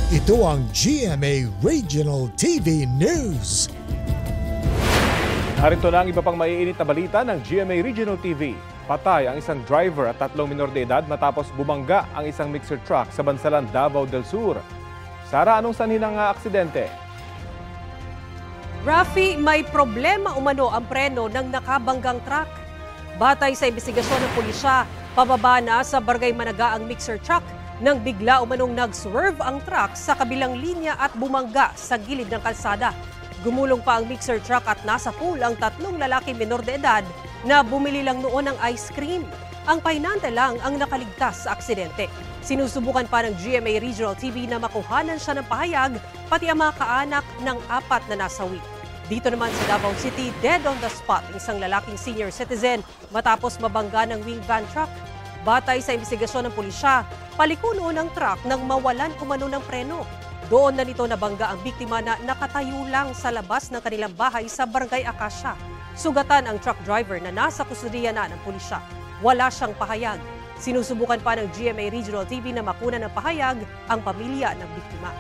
Ito ang GMA Regional TV News. Narito na ang iba pang maiinit na balita ng GMA Regional TV. Patay ang isang driver at 3 minor de edad matapos bumangga ang isang mixer truck sa Bansalan, Davao del Sur. Sara, anong sanhin ng aksidente? Rafi, may problema umano ang preno ng nakabanggang truck. Batay sa investigasyon ng pulisya, pababa na sa Barangay Managa ang mixer truck nang bigla umanong nag-swerve ang truck sa kabilang linya at bumangga sa gilid ng kalsada. Gumulong pa ang mixer truck at nasa pool ang 3 lalaki minor de edad na bumili lang noon ng ice cream. Ang pahinante lang ang nakaligtas sa aksidente. Sinusubukan pa ng GMA Regional TV na makuhanan siya ng pahayag pati ang mga kaanak ng 4 na nasawi. Dito naman sa Davao City, dead on the spot isang lalaking senior citizen matapos mabangga ng wing van truck. Batay sa investigasyon ng pulisya, paliko noon ang truck nang mawalan umano ng preno. Doon na nito nabangga ang biktima na nakatayo lang sa labas ng kanilang bahay sa Barangay Acacia. Sugatan ang truck driver na nasa kustudiya na ng pulisya. Wala siyang pahayag. Sinusubukan pa ng GMA Regional TV na makuna ng pahayag ang pamilya ng biktima.